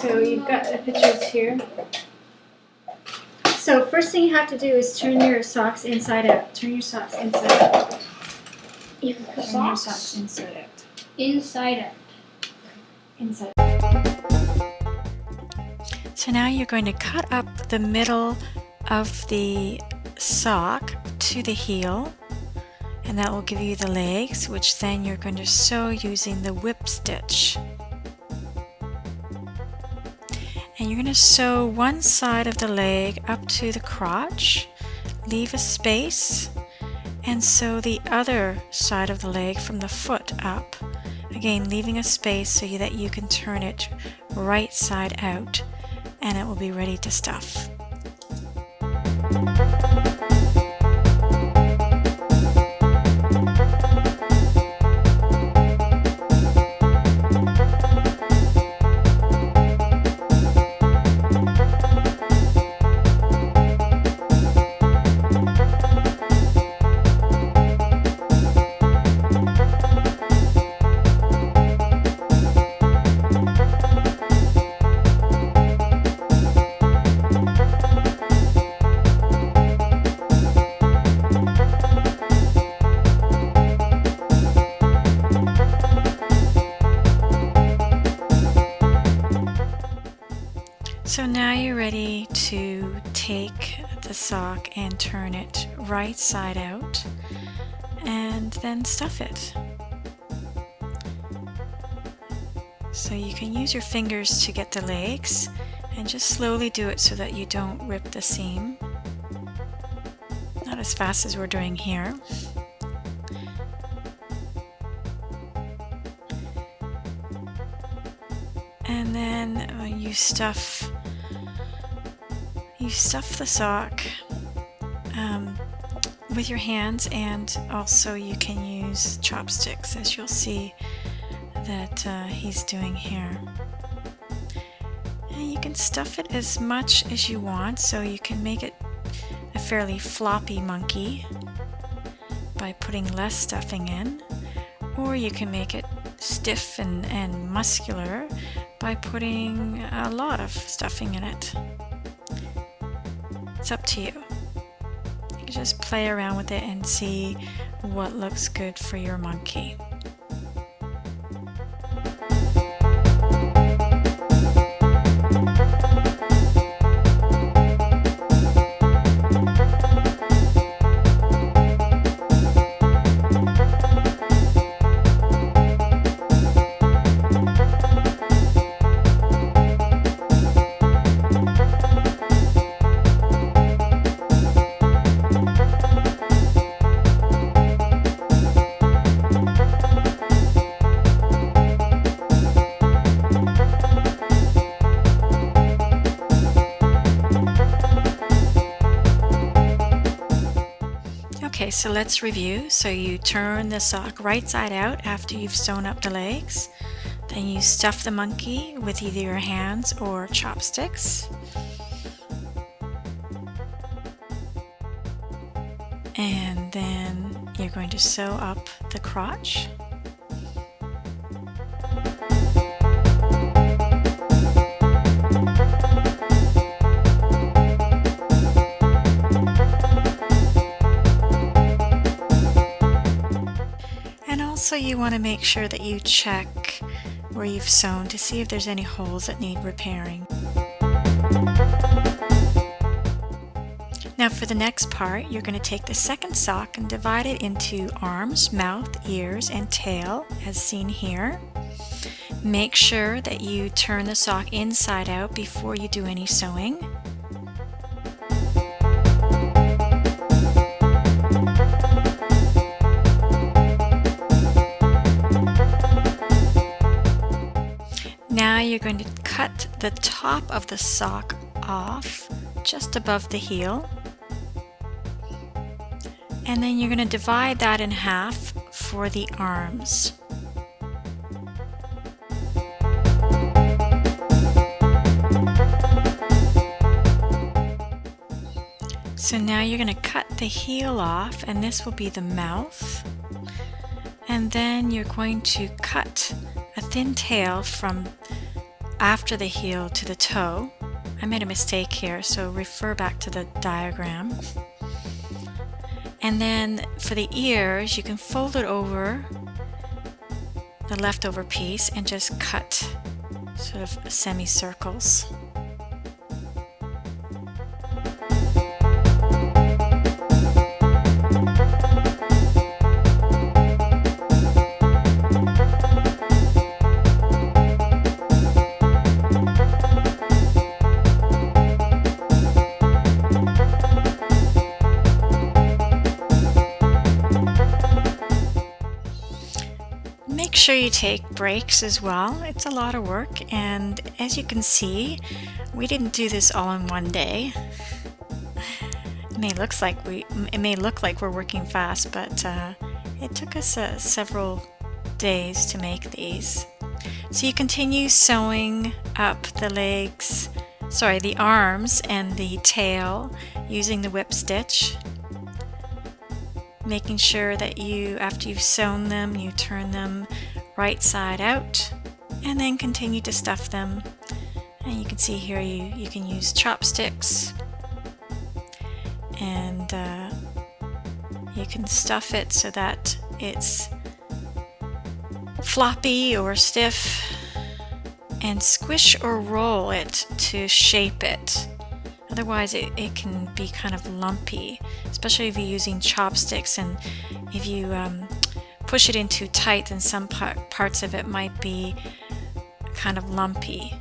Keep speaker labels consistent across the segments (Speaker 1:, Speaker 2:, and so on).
Speaker 1: So you've got the pictures here. So first thing you have to do is turn your socks inside out. Turn your socks inside out. Turn your socks inside out.
Speaker 2: Inside out.
Speaker 1: Inside.
Speaker 3: So now you're going to cut up the middle of the sock to the heel, and that will give you the legs, which then you're going to sew using the whip stitch. And you're going to sew one side of the leg up to the crotch, leave a space, and sew the other side of the leg from the foot up, again leaving a space so that you can turn it right side out, and it will be ready to stuff. So now you're ready to take the sock and turn it right side out and then stuff it. So you can use your fingers to get the legs and just slowly do it so that you don't rip the seam. Not as fast as we're doing here. And then you stuff the sock with your hands, and also you can use chopsticks, as you'll see that he's doing here. And you can stuff it as much as you want, so you can make it a fairly floppy monkey by putting less stuffing in, or you can make it stiff and muscular by putting a lot of stuffing in it. It's up to you. You can just play around with it and see what looks good for your monkey. Okay, so let's review. So you turn the sock right side out after you've sewn up the legs. Then you stuff the monkey with either your hands or chopsticks. And then you're going to sew up the crotch. Also, you want to make sure that you check where you've sewn to see if there's any holes that need repairing. Now for the next part, you're going to take the second sock and divide it into arms, mouth, ears, and tail, as seen here. Make sure that you turn the sock inside out before you do any sewing. Now you're going to cut the top of the sock off just above the heel, and then you're going to divide that in half for the arms. So now you're going to cut the heel off, and this will be the mouth, and then you're going to cut a thin tail from after the heel to the toe. I made a mistake here, so refer back to the diagram. And then for the ears, you can fold it over the leftover piece and just cut sort of semicircles. Make sure you take breaks as well. It's a lot of work, and as you can see, we didn't do this all in one day. It may look like we're working fast, but it took us several days to make these. So you continue sewing up the legs, the arms and the tail using the whip stitch, making sure that after you've sewn them, you turn them right side out and then continue to stuff them. And you can see here you can use chopsticks, and you can stuff it so that it's floppy or stiff, and squish or roll it to shape it. Otherwise it can be kind of lumpy, especially if you're using chopsticks, and if you push it in too tight, then some parts of it might be kind of lumpy.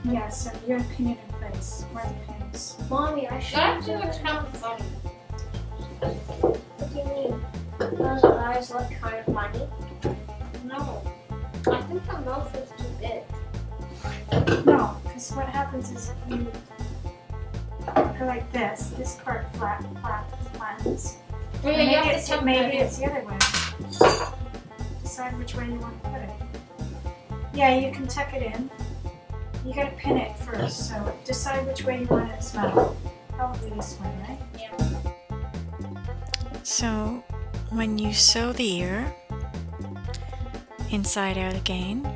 Speaker 1: Yeah, so you're gonna pin it in place. Where are the pins?
Speaker 2: Mommy, I should
Speaker 4: That looks kind of funny.
Speaker 2: What do you mean? Those eyes look kind of funny.
Speaker 4: No. I think the mouth is too big.
Speaker 1: No, because what happens is you go like this. This part flattens.
Speaker 4: Oh, yeah, you have to tuck
Speaker 1: Maybe
Speaker 4: that in.
Speaker 1: it's the other way. Decide which way you want to put it. Yeah, you can tuck it in. You gotta pin it first, so decide which way you want it to smell. Probably this way, right?
Speaker 4: Yeah.
Speaker 3: So when you sew the ear inside out again,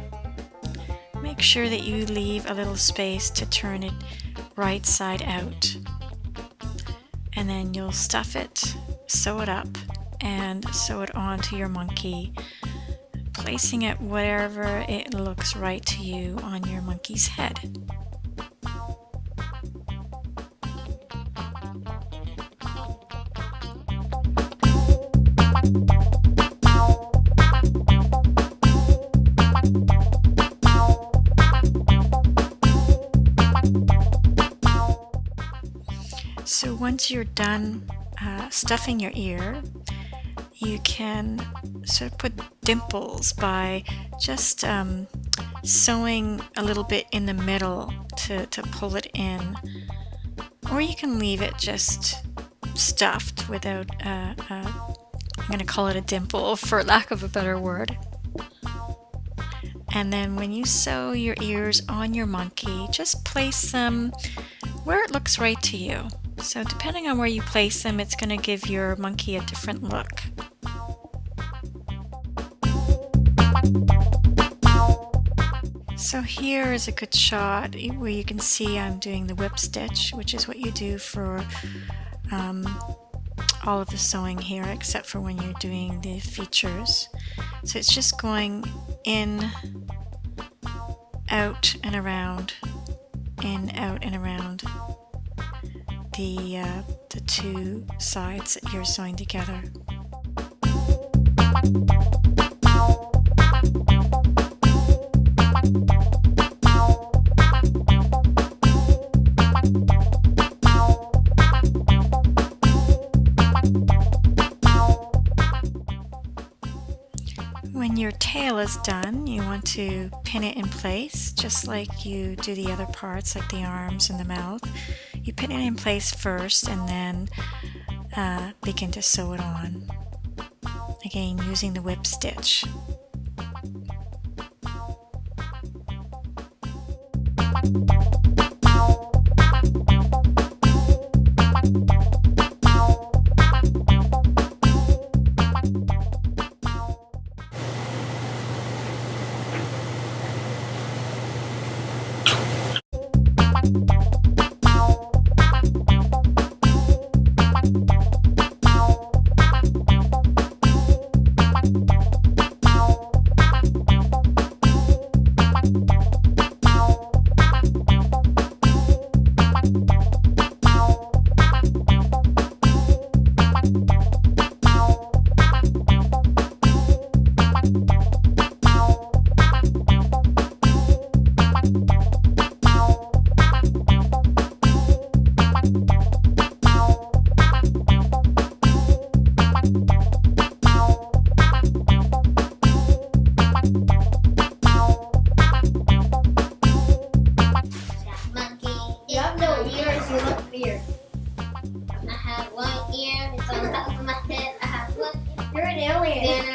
Speaker 3: make sure that you leave a little space to turn it right side out, and then you'll stuff it, sew it up, and sew it onto your monkey, placing it wherever it looks right to you on your monkey's head. So once you're done stuffing your ear, you can sort of put dimples by just sewing a little bit in the middle to pull it in, or you can leave it just stuffed without I'm going to call it a dimple for lack of a better word. And then when you sew your ears on your monkey, just place them where it looks right to you. So depending on where you place them, it's going to give your monkey a different look. So here is a good shot where you can see I'm doing the whip stitch, which is what you do for all of the sewing here, except for when you're doing the features. So it's just going in, out and around, in, out and around the two sides that you're sewing together. When your tail is done, you want to pin it in place, just like you do the other parts, like the arms and the mouth. You pin it in place first and then begin to sew it on. again using the whip stitch.
Speaker 2: You have no ears, you look weird. I have one ear, it's on top of my head. I have one ear.
Speaker 1: You're an alien.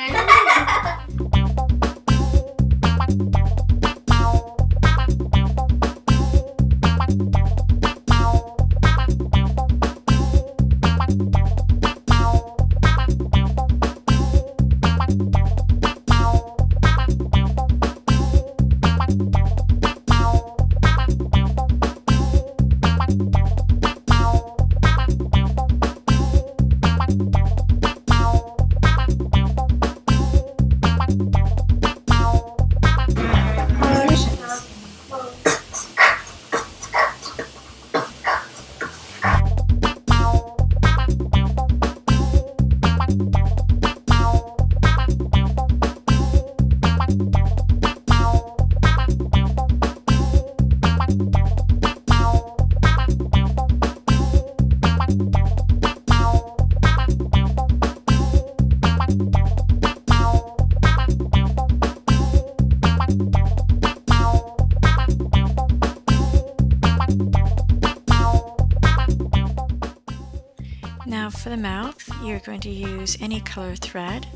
Speaker 3: Now for the mouth, you're going to use any color thread.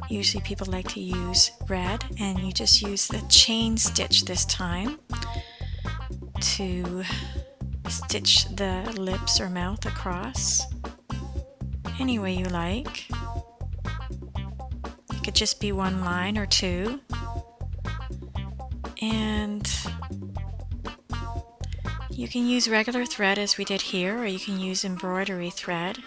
Speaker 3: Usually people like to use red, and you just use the chain stitch this time to stitch the lips or mouth across any way you like. It could just be one line or two. And you can use regular thread as we did here, or you can use embroidery thread.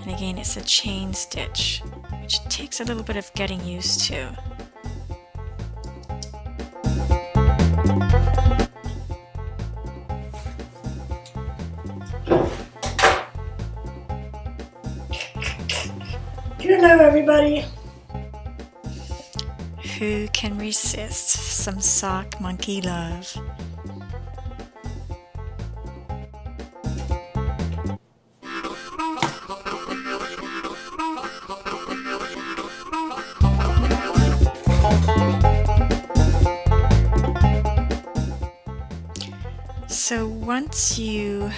Speaker 3: And again, it's a chain stitch, which takes a little bit of getting used to.
Speaker 1: Hello, everybody.
Speaker 3: Who can resist some sock monkey love? So once you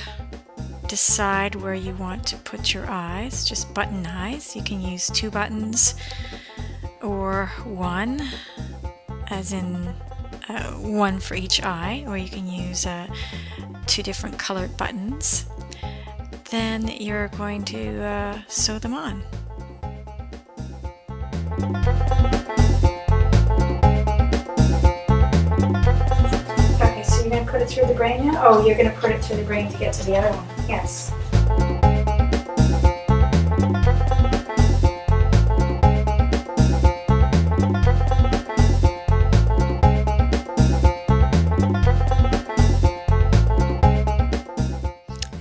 Speaker 3: decide where you want to put your eyes, just button eyes, you can use 2 buttons or 1, as in 1 for each eye, or you can use 2 different colored buttons. Then you're going to sew them on.
Speaker 1: Okay, so you're going to put it through the brain now? Oh, you're going to put it through the brain to get to the other one. Yes.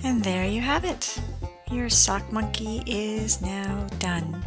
Speaker 3: And there you have it. Your sock monkey is now done.